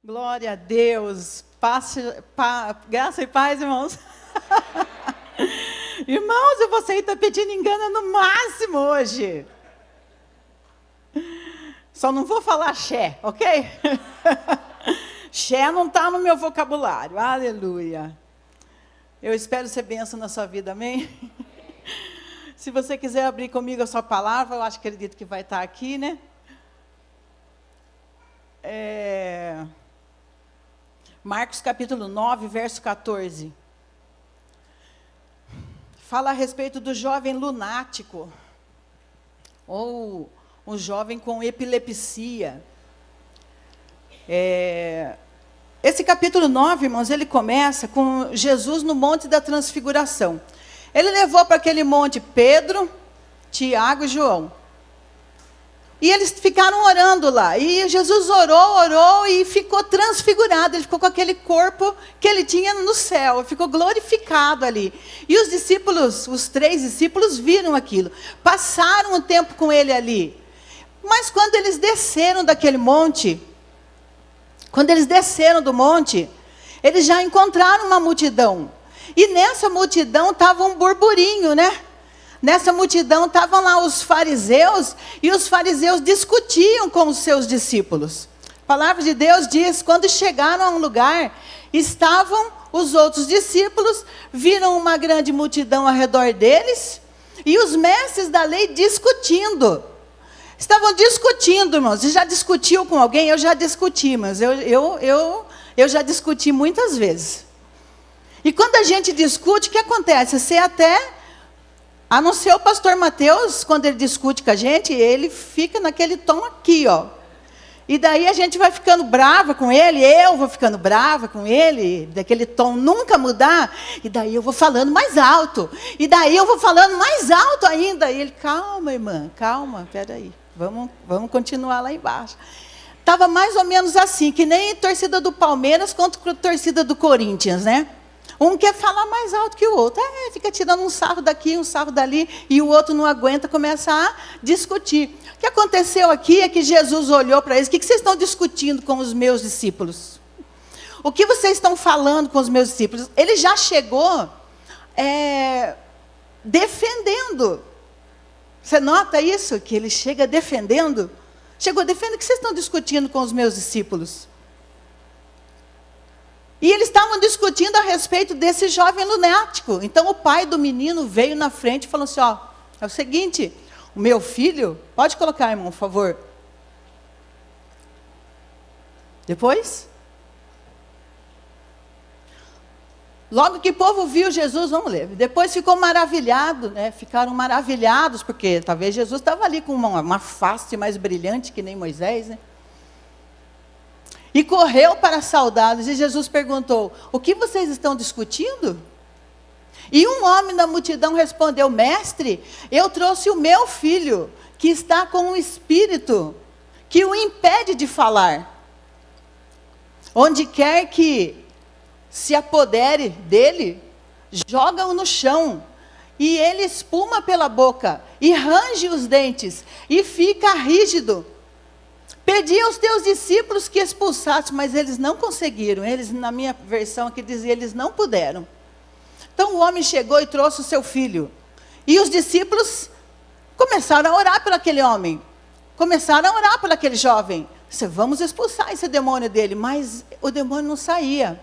Glória a Deus. Graça e paz, irmãos. Irmãos, você está pedindo engano no máximo hoje. Só não vou falar xé, ok? Xé não está no meu vocabulário. Aleluia. Eu espero ser bênção na sua vida, amém? Se você quiser abrir comigo a sua palavra, eu acredito que vai estar aqui, né? Marcos capítulo 9, verso 14. Fala a respeito do jovem lunático, ou um jovem com epilepsia. Esse capítulo 9, irmãos, ele começa com Jesus no Monte da Transfiguração. Ele levou para aquele monte Pedro, Tiago e João. E eles ficaram orando lá. E Jesus orou e ficou transfigurado. Ele ficou com aquele corpo que ele tinha no céu. Ficou glorificado ali. E os discípulos, os 3 discípulos, viram aquilo. Passaram um tempo com ele ali. Mas quando eles desceram daquele monte, eles já encontraram uma multidão. E nessa multidão estava um burburinho, né? Nessa multidão estavam lá os fariseus, e os fariseus discutiam com os seus discípulos. A palavra de Deus diz, quando chegaram a um lugar, estavam os outros discípulos, viram uma grande multidão ao redor deles, e os mestres da lei discutindo. Estavam discutindo, irmãos. Você já discutiu com alguém? Eu já discuti, mas eu já discuti muitas vezes. E quando a gente discute, o que acontece? Você até... A não ser o pastor Mateus, quando ele discute com a gente, ele fica naquele tom aqui, ó. E daí a gente vai ficando brava com ele, eu vou ficando brava com ele, daquele tom nunca mudar, e daí eu vou falando mais alto, e daí eu vou falando mais alto ainda. E ele, calma, irmã, calma, peraí, vamos continuar lá embaixo. Estava mais ou menos assim, que nem torcida do Palmeiras contra a torcida do Corinthians, né? Um quer falar mais alto que o outro. Fica tirando um sarro daqui, um sarro dali, e o outro não aguenta, começa a discutir. O que aconteceu aqui é que Jesus olhou para eles. O que vocês estão discutindo com os meus discípulos? O que vocês estão falando com os meus discípulos? Ele já chegou defendendo. Você nota isso? Que ele chega defendendo? Chegou defendendo. O que vocês estão discutindo com os meus discípulos? E eles estavam discutindo a respeito desse jovem lunático. Então o pai do menino veio na frente e falou assim, ó, é o seguinte, o meu filho, pode colocar, irmão, por favor. Depois? Logo que o povo viu Jesus, vamos ler, depois ficou maravilhado, né? Ficaram maravilhados, porque talvez Jesus estava ali com uma face mais brilhante que nem Moisés, né? E correu para saudá-los, e Jesus perguntou, o que vocês estão discutindo? E um homem da multidão respondeu, mestre, eu trouxe o meu filho, que está com um espírito, que o impede de falar. Onde quer que se apodere dele, joga-o no chão, e ele espuma pela boca, e range os dentes, e fica rígido. Pedi aos teus discípulos que expulsassem, mas eles não conseguiram. Eles, na minha versão aqui, dizia, eles não puderam. Então o homem chegou e trouxe o seu filho. E os discípulos começaram a orar por aquele homem. Começaram a orar por aquele jovem. Disse, vamos expulsar esse demônio dele. Mas o demônio não saía.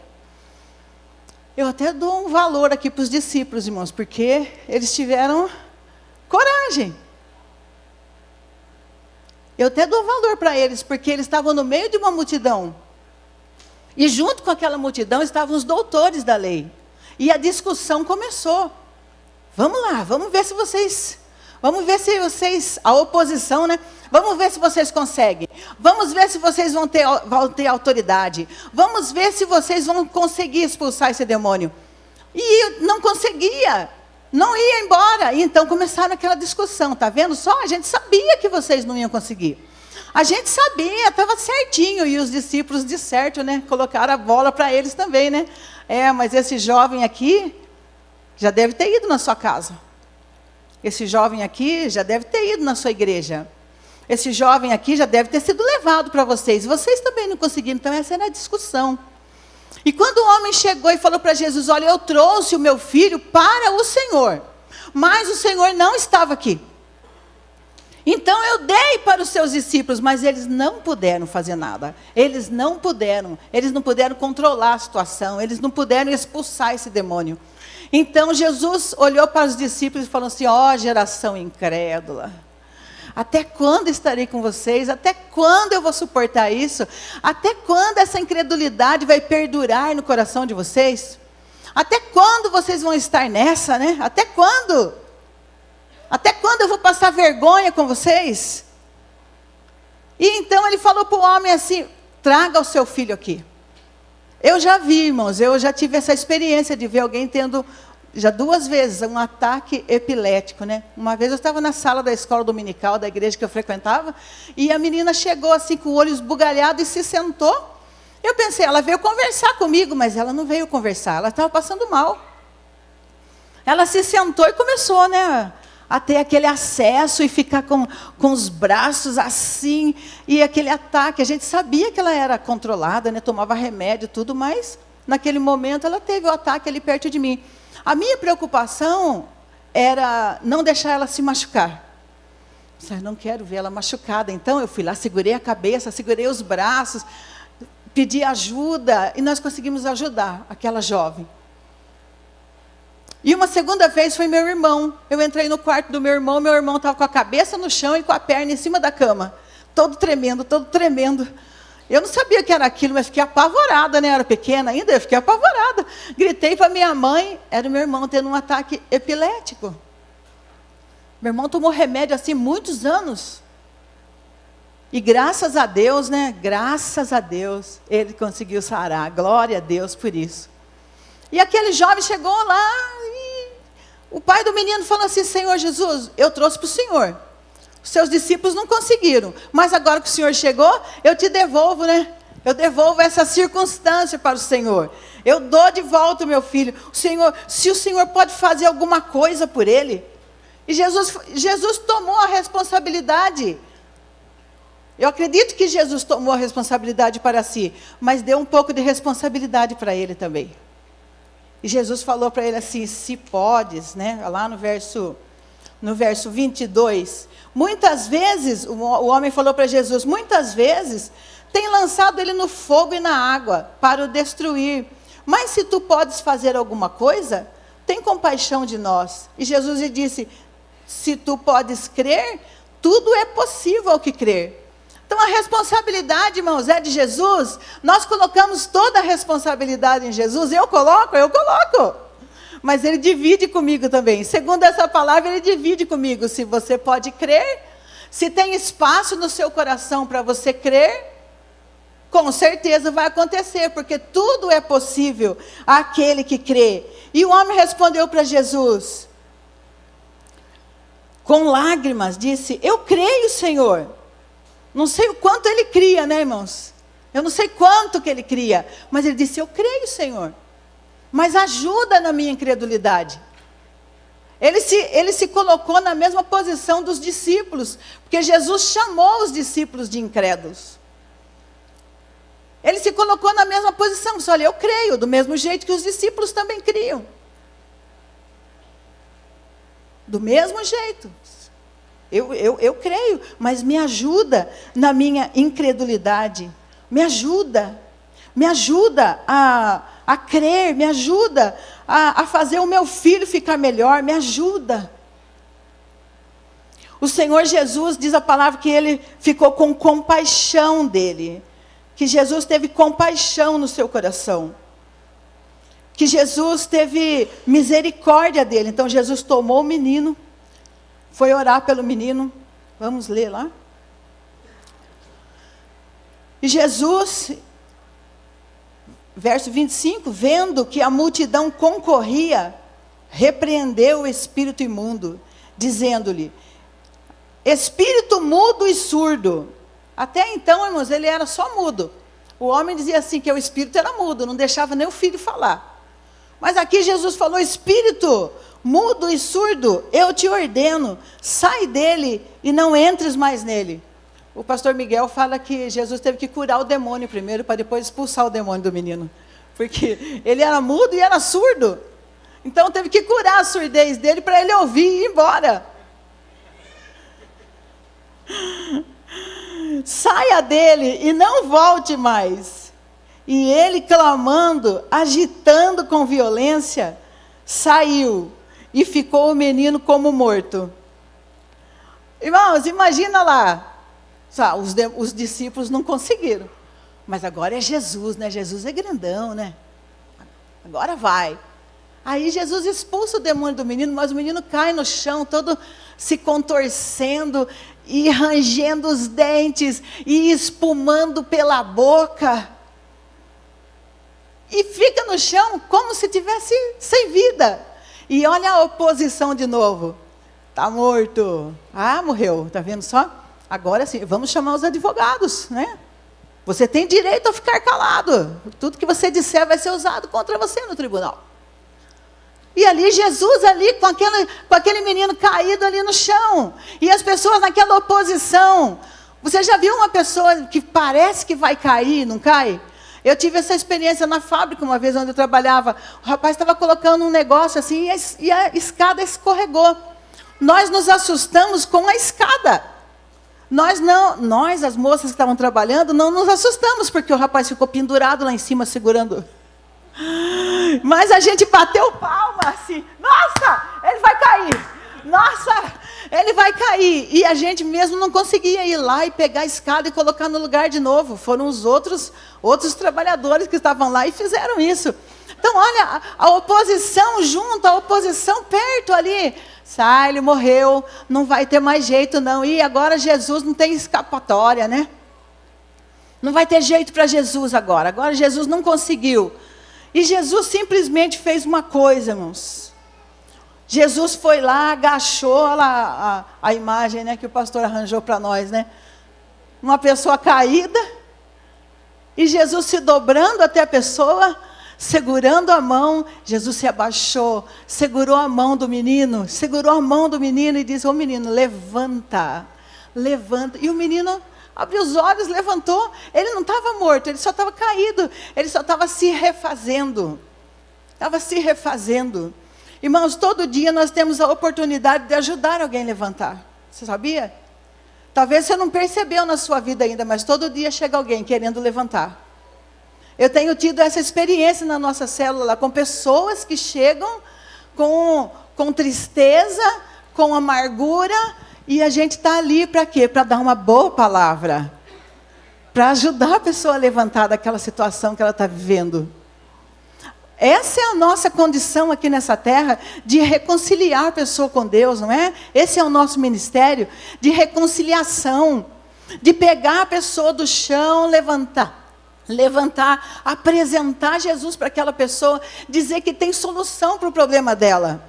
Eu até dou um valor aqui para os discípulos, irmãos, porque eles tiveram coragem. Eu até dou valor para eles, porque eles estavam no meio de uma multidão. E junto com aquela multidão estavam os doutores da lei. E a discussão começou. Vamos lá, vamos ver se vocês... a oposição, né? Vamos ver se vocês conseguem. Vamos ver se vocês vão ter autoridade. Vamos ver se vocês vão conseguir expulsar esse demônio. E não conseguia. Não ia embora. E então começaram aquela discussão. Está vendo só? A gente sabia que vocês não iam conseguir. A gente sabia, estava certinho. E os discípulos, de certo, né? Colocaram a bola para eles também, né? Mas esse jovem aqui já deve ter ido na sua casa. Esse jovem aqui já deve ter ido na sua igreja. esse jovem aqui já deve ter sido levado para vocês. Vocês também não conseguiram, então essa era a discussão. E quando o homem chegou e falou para Jesus, olha, eu trouxe o meu filho para o Senhor, mas o Senhor não estava aqui. Então eu dei para os seus discípulos, mas eles não puderam fazer nada. Eles não puderam controlar a situação, eles não puderam expulsar esse demônio. Então Jesus olhou para os discípulos e falou assim, ó geração incrédula, até quando estarei com vocês? Até quando eu vou suportar isso? Até quando essa incredulidade vai perdurar no coração de vocês? Até quando vocês vão estar nessa, né? Até quando? Até quando eu vou passar vergonha com vocês? E então ele falou para o homem assim, traga o seu filho aqui. Eu já vi, irmãos, eu já tive essa experiência de ver alguém tendo, já 2 vezes, um ataque epilético, né? Uma vez eu estava na sala da escola dominical, da igreja que eu frequentava, e a menina chegou assim com o olho esbugalhado e se sentou. Eu pensei, ela veio conversar comigo, mas ela não veio conversar, ela estava passando mal. Ela se sentou e começou, né, a ter aquele acesso e ficar com os braços assim, e aquele ataque. A gente sabia que ela era controlada, né, tomava remédio e tudo, mas naquele momento ela teve o ataque ali perto de mim. A minha preocupação era não deixar ela se machucar. Eu não quero ver ela machucada. Então eu fui lá, segurei a cabeça, segurei os braços, pedi ajuda, e nós conseguimos ajudar aquela jovem. E uma segunda vez foi meu irmão. Eu entrei no quarto do meu irmão estava com a cabeça no chão e com a perna em cima da cama, todo tremendo, todo tremendo. Eu não sabia o que era aquilo, mas fiquei apavorada, né? Eu era pequena ainda, eu fiquei apavorada. Gritei para minha mãe, era o meu irmão tendo um ataque epilético. Meu irmão tomou remédio assim muitos anos. E graças a Deus, né? Graças a Deus, ele conseguiu sarar. Glória a Deus por isso. E aquele jovem chegou lá e o pai do menino falou assim, Senhor Jesus, eu trouxe para o Senhor. Os seus discípulos não conseguiram, mas agora que o Senhor chegou, eu te devolvo, né? Eu devolvo essa circunstância para o Senhor. Eu dou de volta o meu filho. O Senhor, se o Senhor pode fazer alguma coisa por ele. E Jesus tomou a responsabilidade. Eu acredito que Jesus tomou a responsabilidade para si, mas deu um pouco de responsabilidade para ele também. E Jesus falou para ele assim, se podes, né? Lá no verso 22, muitas vezes, o homem falou para Jesus, muitas vezes, tem lançado ele no fogo e na água, para o destruir. Mas se tu podes fazer alguma coisa, tem compaixão de nós. E Jesus lhe disse, se tu podes crer, tudo é possível ao que crer. Então a responsabilidade, irmãos, é de Jesus. Nós colocamos toda a responsabilidade em Jesus. Eu coloco. Mas ele divide comigo também. Segundo essa palavra, ele divide comigo. Se você pode crer, se tem espaço no seu coração para você crer, com certeza vai acontecer, porque tudo é possível àquele que crê. E o homem respondeu para Jesus, com lágrimas, disse, eu creio, Senhor. Não sei o quanto ele cria, né, irmãos? Eu não sei quanto que ele cria, mas ele disse, eu creio, Senhor. Mas ajuda na minha incredulidade. Ele se colocou na mesma posição dos discípulos, porque Jesus chamou os discípulos de incrédulos. Ele se colocou na mesma posição, disse, olha, eu creio, do mesmo jeito que os discípulos também criam. Do mesmo jeito. Eu creio, mas me ajuda na minha incredulidade. Me ajuda a crer, me ajuda a fazer o meu filho ficar melhor, me ajuda. O Senhor Jesus, diz a palavra que ele ficou com compaixão dele, que Jesus teve compaixão no seu coração, que Jesus teve misericórdia dele. Então Jesus tomou o menino, foi orar pelo menino, vamos ler lá. E Jesus, verso 25, vendo que a multidão concorria, repreendeu o espírito imundo, dizendo-lhe, espírito mudo e surdo. Até então, irmãos, ele era só mudo. O homem dizia assim, que o espírito era mudo, não deixava nem o filho falar. Mas aqui Jesus falou, espírito mudo e surdo, eu te ordeno, sai dele e não entres mais nele. O pastor Miguel fala que Jesus teve que curar o demônio primeiro, para depois expulsar o demônio do menino. Porque ele era mudo e era surdo. Então teve que curar a surdez dele para ele ouvir e ir embora. Saia dele e não volte mais. E ele, clamando, agitando com violência, saiu e ficou o menino como morto. Irmãos, imagina lá. Os discípulos não conseguiram. Mas agora é Jesus, né? Jesus é grandão, né? Agora vai. Aí Jesus expulsa o demônio do menino, mas o menino cai no chão, todo se contorcendo e rangendo os dentes e espumando pela boca. E fica no chão como se tivesse sem vida. E olha a oposição de novo. Está morto. Ah, morreu. Está vendo só? Agora sim, vamos chamar os advogados, né? Você tem direito a ficar calado. Tudo que você disser vai ser usado contra você no tribunal. E ali, Jesus ali, com aquele menino caído ali no chão. E as pessoas naquela oposição. Você já viu uma pessoa que parece que vai cair, não cai? Eu tive essa experiência na fábrica uma vez, onde eu trabalhava. O rapaz estava colocando um negócio assim, e a escada escorregou. Nós nos assustamos com a escada. Nós, as moças que estavam trabalhando, não nos assustamos, porque o rapaz ficou pendurado lá em cima, segurando. Mas a gente bateu palma assim, nossa, ele vai cair, nossa, ele vai cair. E a gente mesmo não conseguia ir lá e pegar a escada e colocar no lugar de novo. Foram os outros trabalhadores que estavam lá e fizeram isso. Então, olha, a oposição junto, a oposição perto ali. Sai, ele morreu, não vai ter mais jeito não. E agora Jesus não tem escapatória, né? Não vai ter jeito para Jesus agora. Agora Jesus não conseguiu. E Jesus simplesmente fez uma coisa, irmãos. Jesus foi lá, agachou a imagem, né, que o pastor arranjou para nós, né? Uma pessoa caída, e Jesus se dobrando até a pessoa, segurando a mão, Jesus se abaixou, segurou a mão do menino e disse: ô menino, levanta, levanta. E o menino abriu os olhos, levantou. Ele não estava morto, ele só estava caído, ele só estava se refazendo. Irmãos, todo dia nós temos a oportunidade de ajudar alguém a levantar. Você sabia? Talvez você não percebeu na sua vida ainda, mas todo dia chega alguém querendo levantar. Eu tenho tido essa experiência na nossa célula, com pessoas que chegam com tristeza, com amargura, e a gente está ali para quê? Para dar uma boa palavra. Para ajudar a pessoa a levantar daquela situação que ela está vivendo. Essa é a nossa condição aqui nessa terra, de reconciliar a pessoa com Deus, não é? Esse é o nosso ministério, de reconciliação. De pegar a pessoa do chão, levantar, apresentar Jesus para aquela pessoa, dizer que tem solução para o problema dela.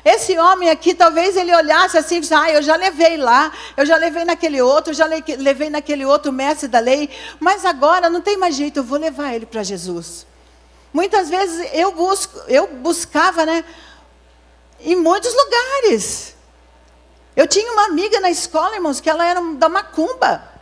Esse homem aqui, talvez ele olhasse assim e disse: eu já levei lá, eu já levei naquele outro, já levei naquele outro mestre da lei, mas agora não tem mais jeito, eu vou levar ele para Jesus. Muitas vezes eu buscava, né, em muitos lugares. Eu tinha uma amiga na escola, irmãos, que ela era da macumba.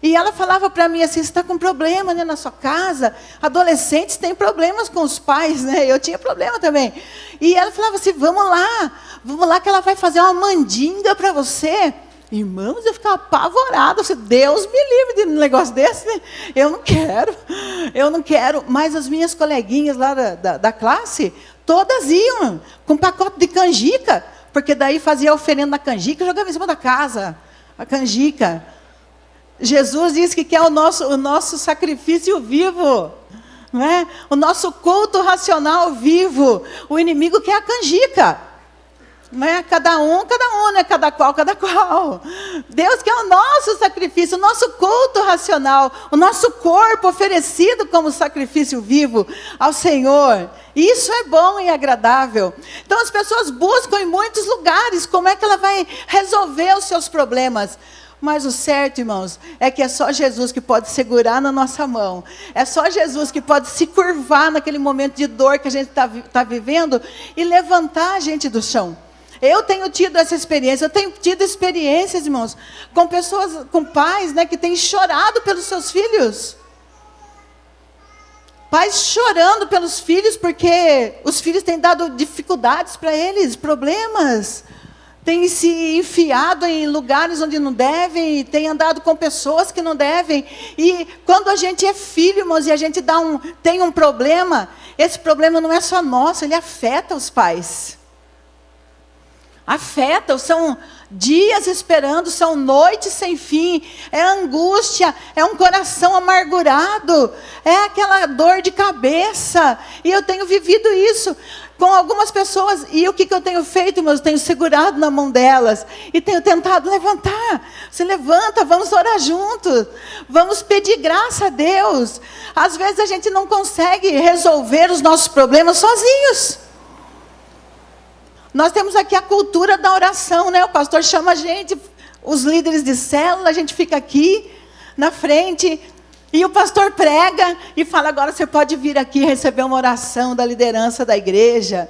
E ela falava para mim assim: você está com problema, né, na sua casa? Adolescentes têm problemas com os pais, né? Eu tinha problema também. E ela falava assim: vamos lá que ela vai fazer uma mandinga para você. Irmãos, eu ficava apavorada. Deus me livre de um negócio desse, né? Eu não quero. Mas as minhas coleguinhas lá da classe, todas iam com pacote de canjica, porque daí fazia a oferenda na canjica e jogava em cima da casa, a canjica. Jesus disse que quer o nosso sacrifício vivo, não é? O nosso culto racional vivo. O inimigo quer a canjica, não é? Cada um, né? Cada qual. Deus quer o nosso sacrifício, o nosso culto racional, o nosso corpo oferecido como sacrifício vivo ao Senhor. Isso é bom e agradável. Então as pessoas buscam em muitos lugares como é que ela vai resolver os seus problemas. Mas o certo, irmãos, é que é só Jesus que pode segurar na nossa mão. É só Jesus que pode se curvar naquele momento de dor que a gente está vivendo e levantar a gente do chão. Eu tenho tido essa experiência, eu tenho tido experiências, irmãos, com pessoas, com pais, né, que têm chorado pelos seus filhos. Pais chorando pelos filhos, porque os filhos têm dado dificuldades para eles, problemas. Têm se enfiado em lugares onde não devem, têm andado com pessoas que não devem. E quando a gente é filho, irmãos, e a gente tem um problema, esse problema não é só nosso, ele afeta os pais. Afeta, são dias esperando, são noites sem fim, é angústia, é um coração amargurado, é aquela dor de cabeça. E eu tenho vivido isso com algumas pessoas, e o que eu tenho feito, irmãos? Eu tenho segurado na mão delas, e tenho tentado levantar. Se levanta, vamos orar juntos, vamos pedir graça a Deus. Às vezes a gente não consegue resolver os nossos problemas sozinhos. Nós temos aqui a cultura da oração, né? O pastor chama a gente, os líderes de célula, a gente fica aqui na frente, e o pastor prega e fala, agora você pode vir aqui receber uma oração da liderança da igreja.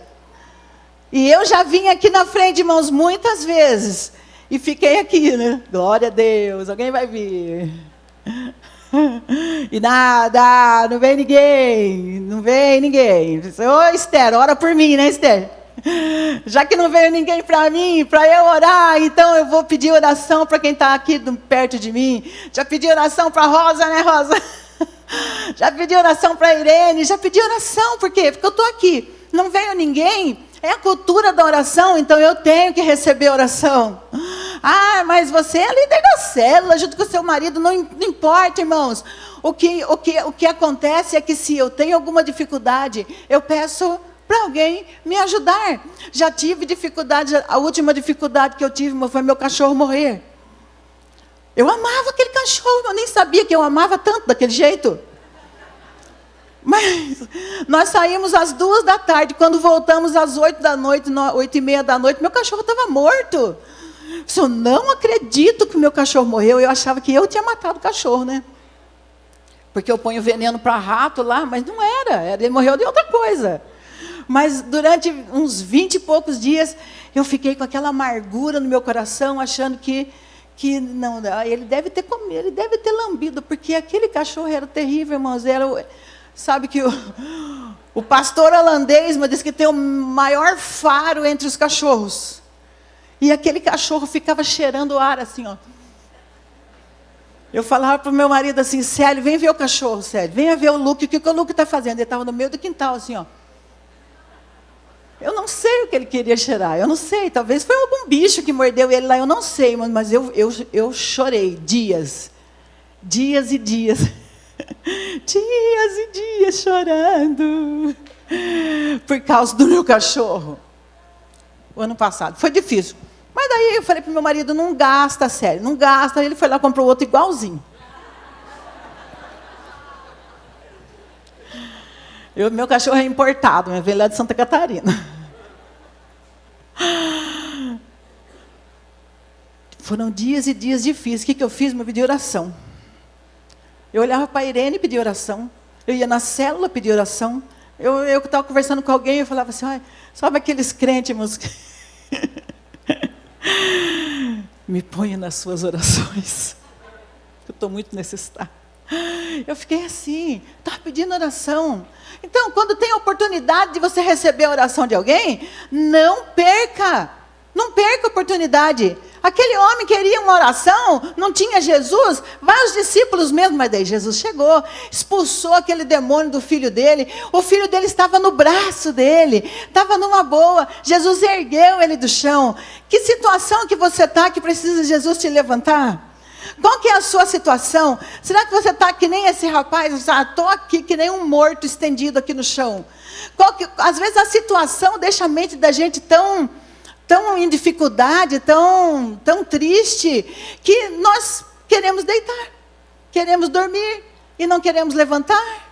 E eu já vim aqui na frente, irmãos, muitas vezes, e fiquei aqui, né? Glória a Deus, alguém vai vir. E nada, não vem ninguém, não vem ninguém. Ô Esther, ora por mim, né, Esther? Já que não veio ninguém para mim, para eu orar, então eu vou pedir oração para quem está aqui perto de mim. Já pedi oração para a Rosa, né, Rosa? Já pedi oração para a Irene, já pedi oração, por quê? Porque eu estou aqui, não veio ninguém, é a cultura da oração, então eu tenho que receber oração. Ah, mas você é líder da célula, junto com o seu marido, não importa, irmãos. O que acontece é que se eu tenho alguma dificuldade, eu peço para alguém me ajudar. Já tive dificuldade, a última dificuldade que eu tive foi meu cachorro morrer. Eu amava aquele cachorro, eu nem sabia que eu amava tanto daquele jeito. Mas nós saímos às 2h, quando voltamos às 8h, 8h30, meu cachorro estava morto. Eu não acredito que o meu cachorro morreu, eu achava que eu tinha matado o cachorro, né? Porque eu ponho veneno para rato lá, mas não era, ele morreu de outra coisa. Mas durante uns 20 e poucos dias, eu fiquei com aquela amargura no meu coração, achando que não, ele deve ter comido, ele deve ter lambido, porque aquele cachorro era terrível, irmãos. Sabe que o pastor holandês me disse que tem o maior faro entre os cachorros. E aquele cachorro ficava cheirando o ar assim, ó. Eu falava para o meu marido assim, Célio, vem ver o cachorro, Célio, venha ver o Luke, o que o Luke está fazendo? Ele estava no meio do quintal, assim, ó. Eu não sei o que ele queria cheirar, eu não sei, talvez foi algum bicho que mordeu ele lá, eu não sei, mas eu chorei dias e dias, dias e dias chorando, por causa do meu cachorro. O ano passado, foi difícil. Mas daí eu falei para o meu marido, não gasta, sério, não gasta. Ele foi lá e comprou outro igualzinho. Meu cachorro é importado, mas veio lá de Santa Catarina. Foram dias e dias difíceis. O que eu fiz? Eu pedi oração. Eu olhava para a Irene e pedi oração. Eu ia na célula pedir oração. Eu estava conversando com alguém e eu falava assim, sabe aqueles crentes, irmãos? Me ponha nas suas orações. Eu estou muito necessitada. Eu fiquei assim, estava pedindo oração. Então, quando tem a oportunidade de você receber a oração de alguém, não perca a oportunidade. Aquele homem queria uma oração, não tinha Jesus, vai os discípulos mesmo, mas daí Jesus chegou, expulsou aquele demônio do filho dele, o filho dele estava no braço dele, estava numa boa, Jesus ergueu ele do chão. Que situação que você está que precisa de Jesus te levantar? Qual que é a sua situação? Será que você está que nem esse rapaz? Estou aqui que nem um morto estendido aqui no chão. Às vezes a situação deixa a mente da gente tão em dificuldade, tão triste, que nós queremos deitar, queremos dormir e não queremos levantar.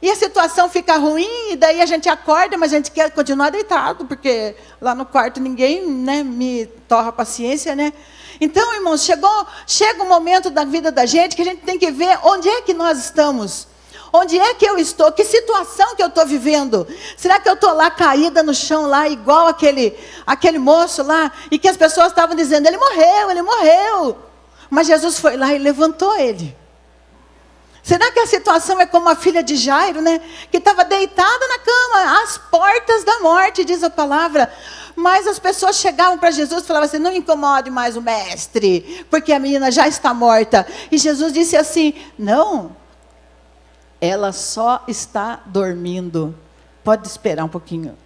E a situação fica ruim, e daí a gente acorda, mas a gente quer continuar deitado, porque lá no quarto ninguém, né, me torra a paciência, né? Então, irmãos, chega um momento da vida da gente que a gente tem que ver onde é que nós estamos. Onde é que eu estou? Que situação que eu estou vivendo? Será que eu estou lá caída no chão, lá igual aquele moço lá, e que as pessoas estavam dizendo, ele morreu, ele morreu. Mas Jesus foi lá e levantou ele. Será que a situação é como a filha de Jairo, né? Que estava deitada na cama, às portas da morte, diz a palavra. Mas as pessoas chegavam para Jesus e falavam assim, não incomode mais o mestre, porque a menina já está morta. E Jesus disse assim, não, ela só está dormindo. Pode esperar um pouquinho.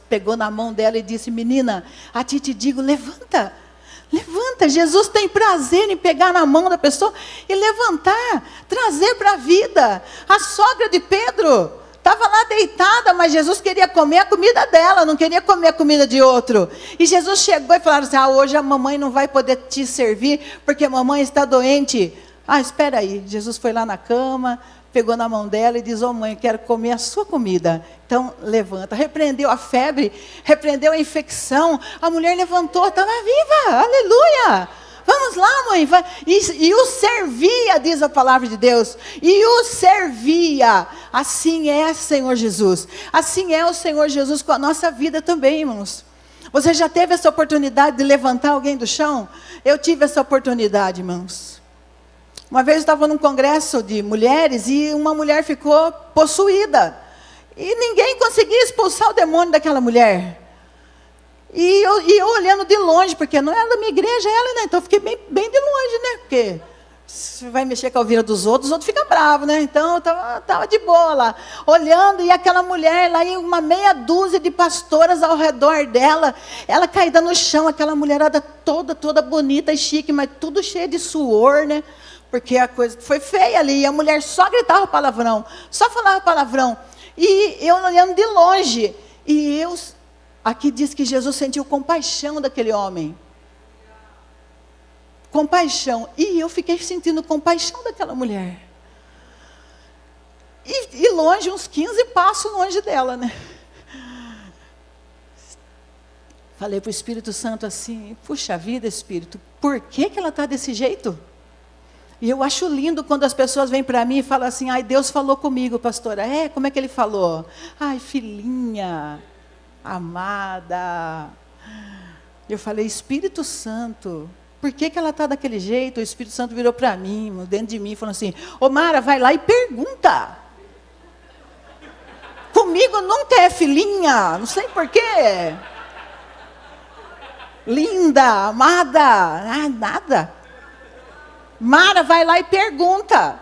Pegou na mão dela e disse, menina, a ti te digo, levanta. Levanta, Jesus tem prazer em pegar na mão da pessoa e levantar, trazer para a vida. A sogra de Pedro estava lá deitada, mas Jesus queria comer a comida dela, não queria comer a comida de outro. E Jesus chegou e falou assim, hoje a mamãe não vai poder te servir, porque a mamãe está doente. Espera aí. Jesus foi lá na cama, pegou na mão dela e diz, mãe, eu quero comer a sua comida. Então, levanta. Repreendeu a febre, repreendeu a infecção. A mulher levantou, estava viva. Aleluia! Vamos lá, mãe. E o servia, diz a palavra de Deus. E o servia. Assim é, Senhor Jesus. Assim é o Senhor Jesus com a nossa vida também, irmãos. Você já teve essa oportunidade de levantar alguém do chão? Eu tive essa oportunidade, irmãos. Uma vez eu estava num congresso de mulheres e uma mulher ficou possuída. E ninguém conseguia expulsar o demônio daquela mulher. E eu olhando de longe, porque não era da minha igreja ela, né? Então eu fiquei bem de longe, né? Porque se vai mexer com a vida dos outros, os outros ficam bravos, né? Então eu estava de boa lá, olhando, e aquela mulher lá, e uma meia dúzia de pastoras ao redor dela, ela caída no chão, aquela mulherada toda bonita e chique, mas tudo cheio de suor, né? Porque a coisa foi feia ali, e a mulher só gritava palavrão, só falava palavrão. E eu olhando de longe, e aqui diz que Jesus sentiu compaixão daquele homem. Compaixão. E eu fiquei sentindo compaixão daquela mulher. E longe, uns 15 passos longe dela, né? Falei para o Espírito Santo assim, puxa vida, Espírito, por que ela está desse jeito? E eu acho lindo quando as pessoas vêm para mim e falam assim, Deus falou comigo, pastora. Como é que ele falou? Filhinha, amada. Eu falei, Espírito Santo, por que ela está daquele jeito? O Espírito Santo virou para mim, dentro de mim, e falou assim, Mara, vai lá e pergunta. Comigo nunca é filhinha, não sei por quê. Linda, amada, nada. Mara, vai lá e pergunta.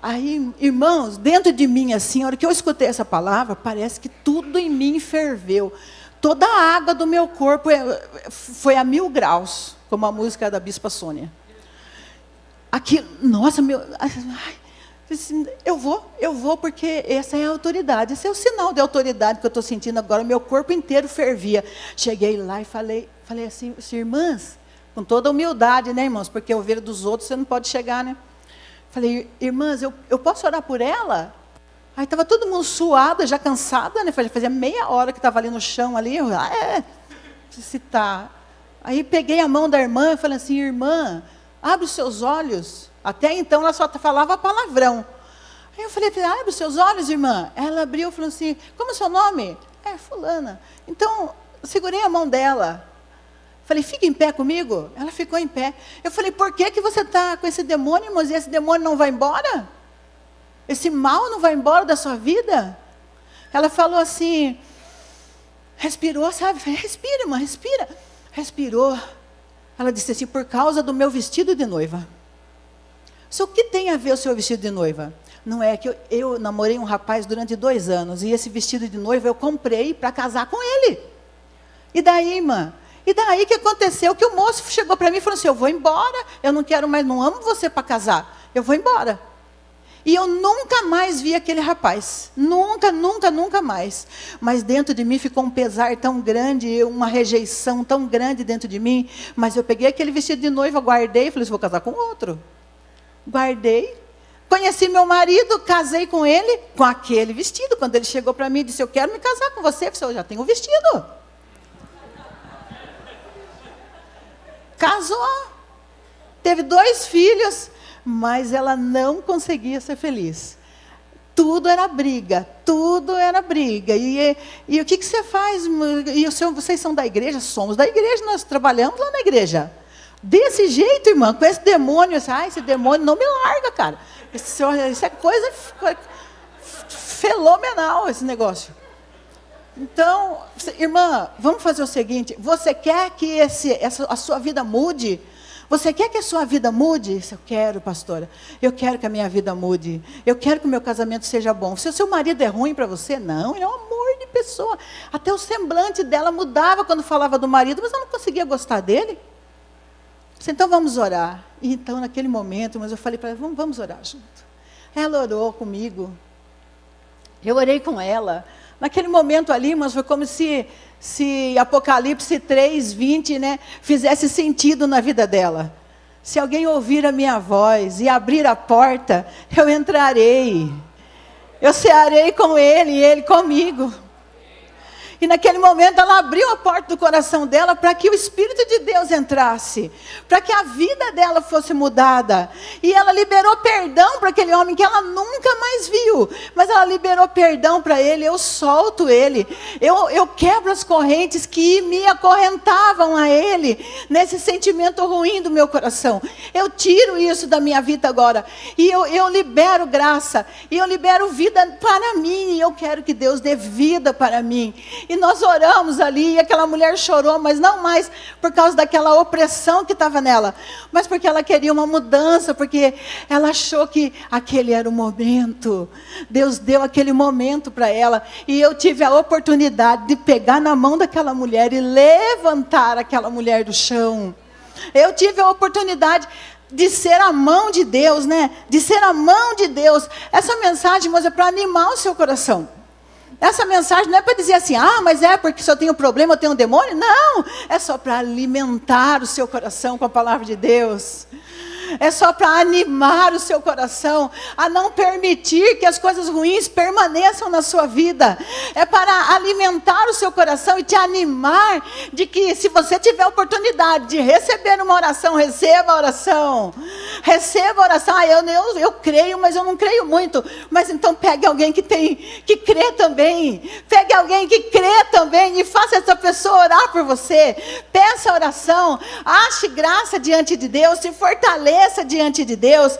Aí, irmãos, dentro de mim, assim, a hora que eu escutei essa palavra, parece que tudo em mim ferveu. Toda a água do meu corpo foi a 1000 graus, como a música da Bispa Sônia. Aqui, nossa, eu vou porque essa é a autoridade. Esse é o sinal de autoridade que eu estou sentindo agora. Meu corpo inteiro fervia. Cheguei lá e falei assim, irmãs, com toda humildade, né, irmãos? Porque ouvir dos outros você não pode chegar, né? Falei, irmãs, eu posso orar por ela? Aí estava todo mundo suado, já cansada, né? Fazia meia hora que estava ali no chão, ali. Se tá. Aí peguei a mão da irmã e falei assim, irmã, abre os seus olhos. Até então ela só falava palavrão. Aí eu falei, abre os seus olhos, irmã. Ela abriu e falou assim, como é o seu nome? Fulana. Então, eu segurei a mão dela. Falei, fica em pé comigo? Ela ficou em pé. Eu falei, por que você está com esse demônio, irmãos, e esse demônio não vai embora? Esse mal não vai embora da sua vida? Ela falou assim, respirou, sabe? Falei, respira, irmã, respira. Respirou. Ela disse assim, por causa do meu vestido de noiva. O que tem a ver o seu vestido de noiva? Não é que eu namorei um rapaz durante 2 anos, e esse vestido de noiva eu comprei para casar com ele. E daí, irmã? E daí que aconteceu? Que o moço chegou para mim e falou assim, eu vou embora, eu não quero mais, não amo você para casar, eu vou embora. E eu nunca mais vi aquele rapaz, nunca mais. Mas dentro de mim ficou um pesar tão grande, uma rejeição tão grande dentro de mim, mas eu peguei aquele vestido de noiva, guardei, falei assim, vou casar com outro. Guardei, conheci meu marido, casei com ele, com aquele vestido. Quando ele chegou para mim e disse, eu quero me casar com você, eu falei, eu já tenho um vestido. Casou, teve 2 filhos, mas ela não conseguia ser feliz. tudo era briga, tudo era briga. E o que você faz? E vocês são da igreja? Somos da igreja, nós trabalhamos lá na igreja. Desse jeito, irmã, com esse demônio, esse demônio não me larga, cara. Isso é coisa fenomenal, esse negócio. Então, irmã, vamos fazer o seguinte, você quer que a sua vida mude? Você quer que a sua vida mude? Eu quero, pastora. Eu quero que a minha vida mude. Eu quero que o meu casamento seja bom. Se o seu marido é ruim para você, não. Ele é um amor de pessoa. Até o semblante dela mudava quando falava do marido, mas ela não conseguia gostar dele. Então vamos orar. E então, naquele momento, mas eu falei para ela, vamos orar junto. Ela orou comigo. Eu orei com ela. Naquele momento ali, mas foi como se Apocalipse 3:20, né, fizesse sentido na vida dela. Se alguém ouvir a minha voz e abrir a porta, eu entrarei. Eu cearei com ele e ele comigo. E naquele momento ela abriu a porta do coração dela para que o Espírito de Deus entrasse, para que a vida dela fosse mudada. E ela liberou perdão para aquele homem que ela nunca mais viu, mas ela liberou perdão para ele. Eu solto ele, eu quebro as correntes que me acorrentavam a ele, nesse sentimento ruim do meu coração. Eu tiro isso da minha vida agora, e eu libero graça, e eu libero vida para mim, e eu quero que Deus dê vida para mim. E nós oramos ali, e aquela mulher chorou, mas não mais por causa daquela opressão que estava nela, mas porque ela queria uma mudança, porque ela achou que aquele era o momento. Deus deu aquele momento para ela, e eu tive a oportunidade de pegar na mão daquela mulher e levantar aquela mulher do chão. Eu tive a oportunidade de ser a mão de Deus, né? De ser a mão de Deus. Essa mensagem, mas é para animar o seu coração. Essa mensagem não é para dizer assim, mas é porque se eu tenho problema, eu tenho um demônio. Não, é só para alimentar o seu coração com a palavra de Deus. É só para animar o seu coração a não permitir que as coisas ruins permaneçam na sua vida. É para alimentar o seu coração e te animar de que se você tiver a oportunidade de receber uma oração, receba a oração. Receba a oração. Eu creio, mas eu não creio muito. Mas então pegue alguém que crê também. Pegue alguém que crê também e faça essa pessoa orar por você. Peça a oração. Ache graça diante de Deus. Se fortaleça diante de Deus,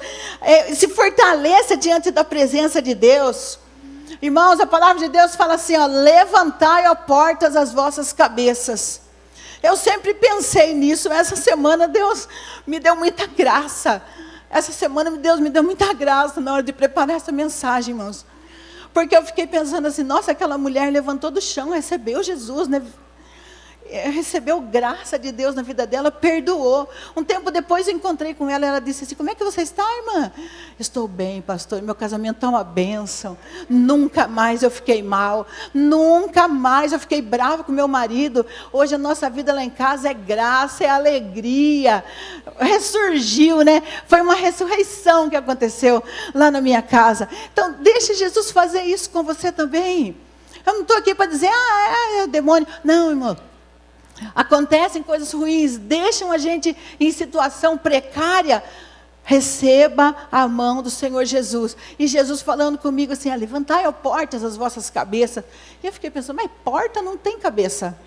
se fortaleça diante da presença de Deus. Irmãos, a palavra de Deus fala assim, levantai, ó portas, as vossas cabeças. Eu sempre pensei nisso. Essa semana Deus me deu muita graça. Essa semana Deus me deu muita graça na hora de preparar essa mensagem, irmãos. Porque eu fiquei pensando assim, nossa, aquela mulher levantou do chão, recebeu Jesus, né? Recebeu graça de Deus na vida dela, perdoou. Um tempo depois eu encontrei com ela, ela disse assim, como é que você está, irmã? Estou bem, pastor, meu casamento está uma bênção. Nunca mais eu fiquei mal, nunca mais eu fiquei brava com meu marido. Hoje a nossa vida lá em casa é graça, é alegria. Ressurgiu, né? Foi uma ressurreição que aconteceu lá na minha casa. Então deixe Jesus fazer isso com você também. Eu não estou aqui para dizer, é o demônio. Não, irmão. Acontecem coisas ruins, deixam a gente em situação precária. Receba a mão do Senhor Jesus. E Jesus falando comigo assim, levantai, ó portas, as vossas cabeças. E eu fiquei pensando, mas porta não tem cabeça.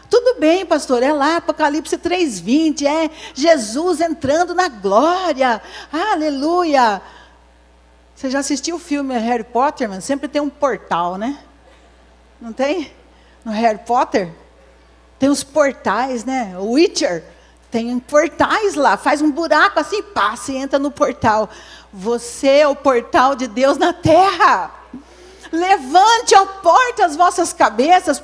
Tudo bem, pastor, é lá, Apocalipse 3:20, é Jesus entrando na glória. Aleluia. Você já assistiu o filme Harry Potter, mano? Sempre tem um portal, né? Não tem? No Harry Potter? Tem os portais, né? O Witcher tem portais lá. Faz um buraco assim, passa e entra no portal. Você é o portal de Deus na terra. Levante, ó porta, as vossas cabeças.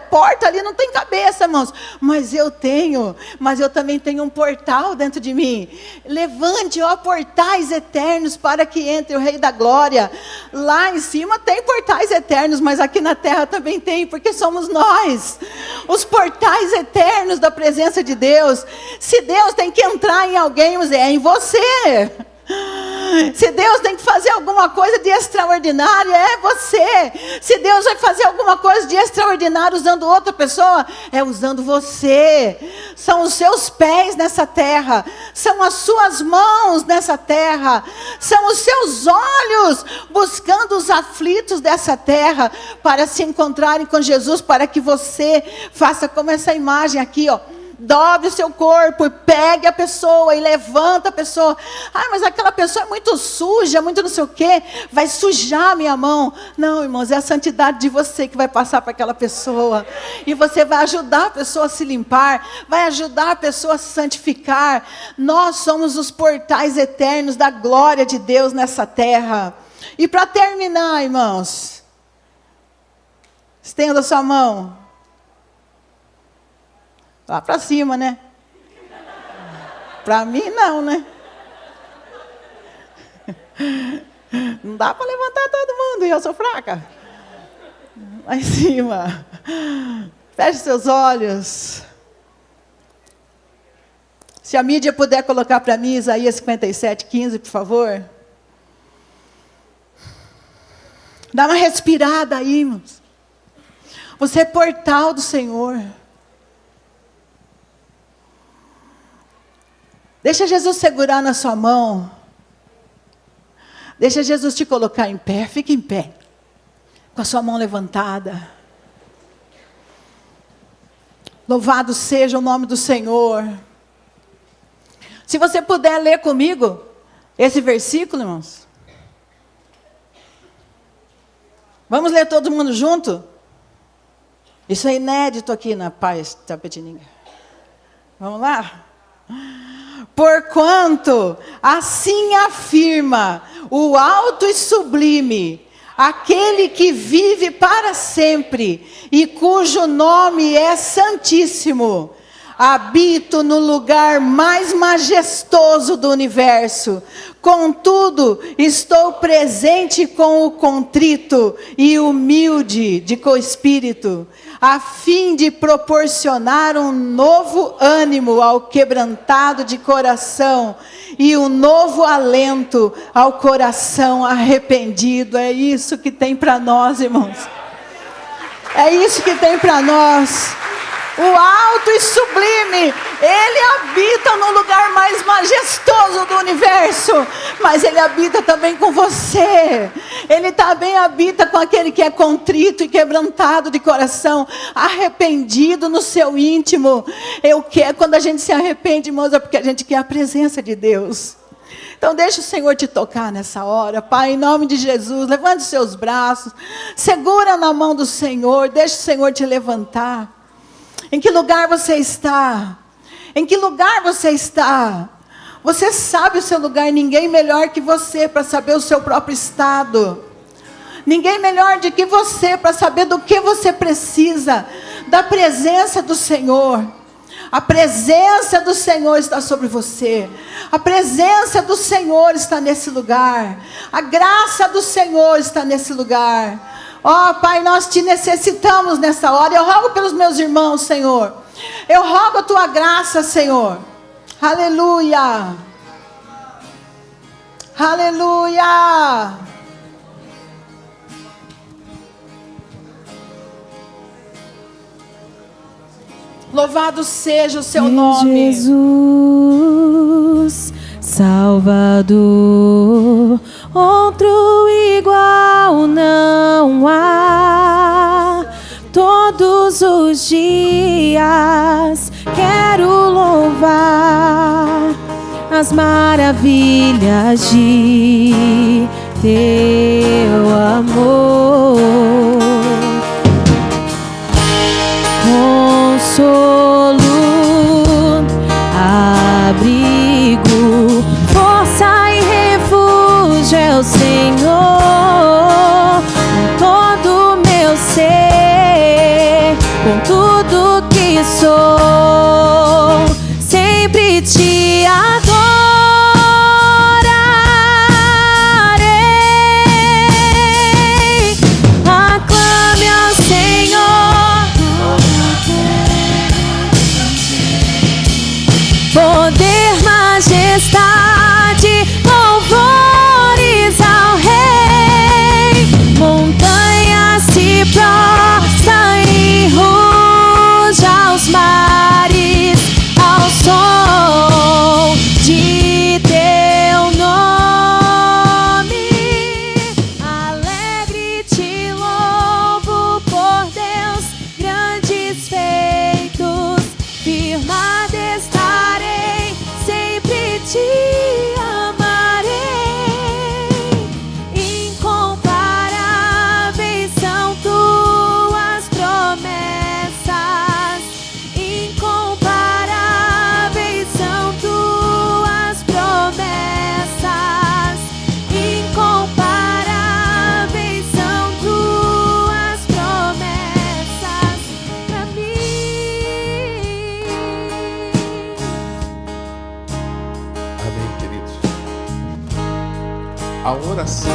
Porta ali não tem cabeça, irmãos. Mas eu também tenho um portal dentro de mim. Levante, ó portais eternos, para que entre o Rei da Glória. Lá em cima tem portais eternos, mas aqui na terra também tem, porque somos nós. Os portais eternos da presença de Deus. Se Deus tem que entrar em alguém, é em você. Se Deus tem que fazer alguma coisa de extraordinário, é você. Se Deus vai fazer alguma coisa de extraordinário usando outra pessoa, é usando você. São os seus pés nessa terra, são as suas mãos nessa terra, são os seus olhos buscando os aflitos dessa terra para se encontrarem com Jesus, para que você faça como essa imagem aqui, ó. Dobre o seu corpo, pegue a pessoa e levanta a pessoa. Ah, mas aquela pessoa é muito suja, muito não sei o quê, vai sujar a minha mão. Não, irmãos, é a santidade de você que vai passar para aquela pessoa. E você vai ajudar a pessoa a se limpar, vai ajudar a pessoa a se santificar. Nós somos os portais eternos da glória de Deus nessa terra. E para terminar, irmãos, estenda a sua mão. Lá para cima, né? Para mim, não, né? Não dá para levantar todo mundo, e eu sou fraca. Lá em cima. Feche seus olhos. Se a mídia puder colocar para mim Isaías 57:15, por favor. Dá uma respirada aí, irmãos. Você é portal do Senhor. Deixa Jesus segurar na sua mão. Deixa Jesus te colocar em pé. Fique em pé. Com a sua mão levantada. Louvado seja o nome do Senhor. Se você puder ler comigo esse versículo, irmãos. Vamos ler todo mundo junto? Isso é inédito aqui na Paz Tapetininga. Vamos lá? Porquanto, assim afirma o alto e sublime, aquele que vive para sempre, e cujo nome é Santíssimo, habito no lugar mais majestoso do universo. Contudo, estou presente com o contrito e humilde de espírito, a fim de proporcionar um novo ânimo ao quebrantado de coração e um novo alento ao coração arrependido. É isso que tem para nós, irmãos. É isso que tem para nós. O alto e sublime, Ele habita no lugar mais majestoso do universo, mas Ele habita também com você. Ele também habita com aquele que é contrito e quebrantado de coração, arrependido no seu íntimo. Quando a gente se arrepende, irmãos, é porque a gente quer a presença de Deus. Então deixa o Senhor te tocar nessa hora, Pai, em nome de Jesus. Levante os seus braços, segura na mão do Senhor, deixa o Senhor te levantar. Em que lugar você está? Em que lugar você está? Você sabe o seu lugar, ninguém melhor que você para saber o seu próprio estado. Ninguém melhor do que você para saber do que você precisa, da presença do Senhor. A presença do Senhor está sobre você. A presença do Senhor está nesse lugar. A graça do Senhor está nesse lugar. Ó, Pai, nós te necessitamos nessa hora. Eu rogo pelos meus irmãos, Senhor. Eu rogo a tua graça, Senhor. Aleluia. Aleluia. Louvado seja o seu nome. Jesus, Salvador, outro igual não há. Todos os dias quero louvar as maravilhas de teu amor. Consolo, abrigo, força e refúgio é o Senhor. Com todo o meu ser, com tudo que sou, sempre te adorarei. Aclame ao Senhor, poder, majestade, louvor. oração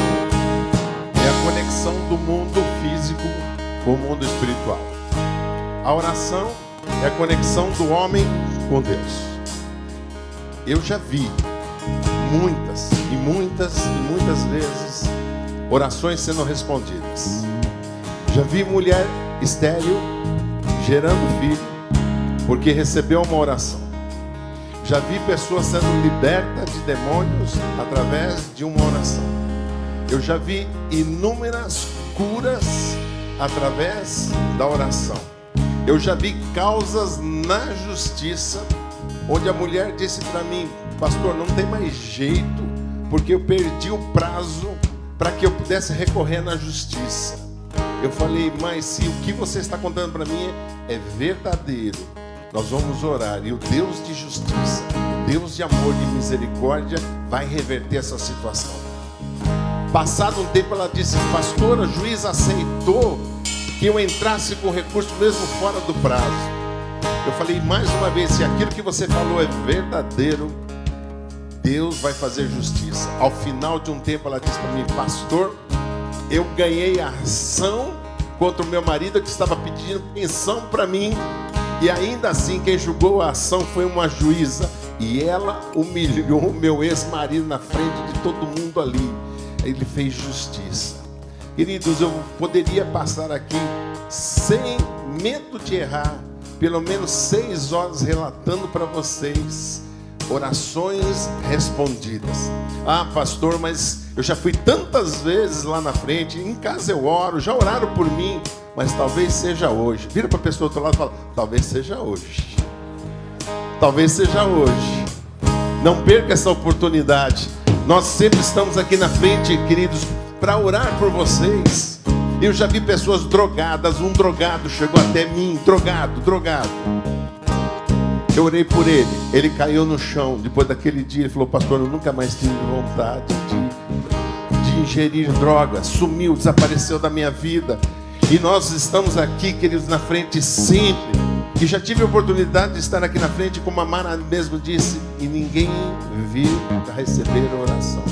é a conexão do mundo físico com o mundo espiritual. A oração é a conexão do homem com Deus. Eu já vi muitas vezes orações sendo respondidas. Já vi mulher estéril gerando filho porque recebeu uma oração. Já vi pessoas sendo libertas de demônios através de uma oração. Eu já vi inúmeras curas através da oração. Eu já vi causas na justiça, onde a mulher disse para mim: pastor, não tem mais jeito, porque eu perdi o prazo para que eu pudesse recorrer na justiça. Eu falei: mas se o que você está contando para mim é verdadeiro, nós vamos orar, e o Deus de justiça, o Deus de amor e misericórdia vai reverter essa situação. Passado um tempo ela disse: pastor, a juíza aceitou que eu entrasse com recurso mesmo fora do prazo. Eu falei mais uma vez: se aquilo que você falou é verdadeiro, Deus vai fazer justiça. Ao final de um tempo ela disse para mim: pastor, eu ganhei a ação contra o meu marido que estava pedindo pensão para mim, e ainda assim quem julgou a ação foi uma juíza, e ela humilhou o meu ex-marido na frente de todo mundo ali. Ele fez justiça. Queridos, eu poderia passar aqui sem medo de errar pelo menos 6 horas relatando para vocês orações respondidas. Ah, pastor, mas eu já fui tantas vezes lá na frente, em casa eu oro, já oraram por mim, mas talvez seja hoje. Vira para a pessoa do outro lado e fala: talvez seja hoje. Talvez seja hoje. Não perca essa oportunidade. Nós sempre estamos aqui na frente, queridos, para orar por vocês. Eu já vi pessoas drogadas. Um drogado chegou até mim, drogado. Eu orei por ele, ele caiu no chão. Depois daquele dia ele falou: pastor, eu nunca mais tive vontade de ingerir drogas. Sumiu, desapareceu da minha vida. E nós estamos aqui, queridos, na frente sempre. E já tive a oportunidade de estar aqui na frente, como a Mara mesmo disse, e ninguém viu para receber a oração.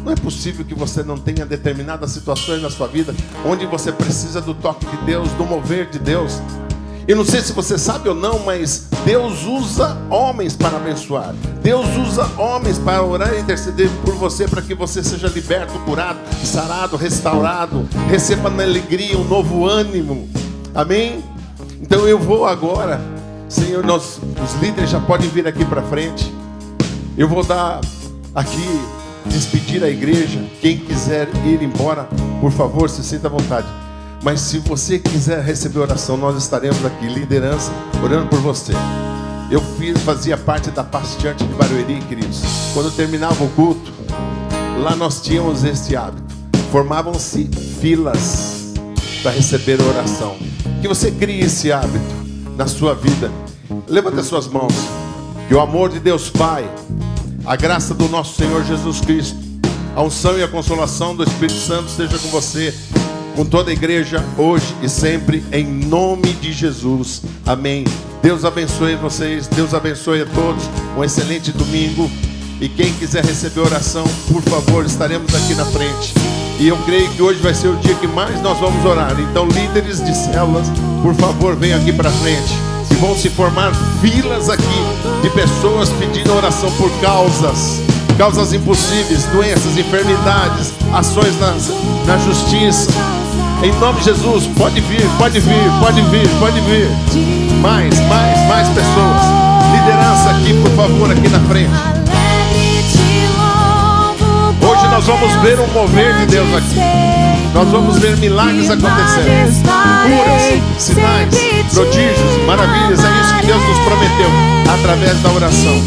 Não é possível que você não tenha determinadas situações na sua vida onde você precisa do toque de Deus, do mover de Deus. Eu não sei se você sabe ou não, mas Deus usa homens para abençoar. Deus usa homens para orar e interceder por você, para que você seja liberto, curado, sarado, restaurado, receba na alegria um novo ânimo. Amém? Então eu vou agora, Senhor, os líderes já podem vir aqui para frente. Eu vou dar aqui, despedir a igreja. Quem quiser ir embora, por favor, se sinta à vontade. Mas se você quiser receber oração, nós estaremos aqui, liderança, orando por você. Eu fazia parte da Pastiante de Barueri, queridos. Quando terminava o culto, lá nós tínhamos este hábito. Formavam-se filas para receber a oração. Que você crie esse hábito na sua vida. Levante as suas mãos. Que o amor de Deus Pai, a graça do nosso Senhor Jesus Cristo, a unção e a consolação do Espírito Santo seja com você, com toda a igreja, hoje e sempre, em nome de Jesus. Amém. Deus abençoe vocês, Deus abençoe a todos. Um excelente domingo. E quem quiser receber oração, por favor, estaremos aqui na frente. E eu creio que hoje vai ser o dia que mais nós vamos orar. Então, líderes de células, por favor, venham aqui para frente. E vão se formar filas aqui de pessoas pedindo oração por causas impossíveis, doenças, enfermidades, ações na justiça. Em nome de Jesus, pode vir. Mais pessoas. Liderança aqui, por favor, aqui na frente. Hoje nós vamos ver um mover de Deus aqui. Nós vamos ver milagres acontecendo. Curas, sinais, prodígios, maravilhas. É isso que Deus nos prometeu através da oração.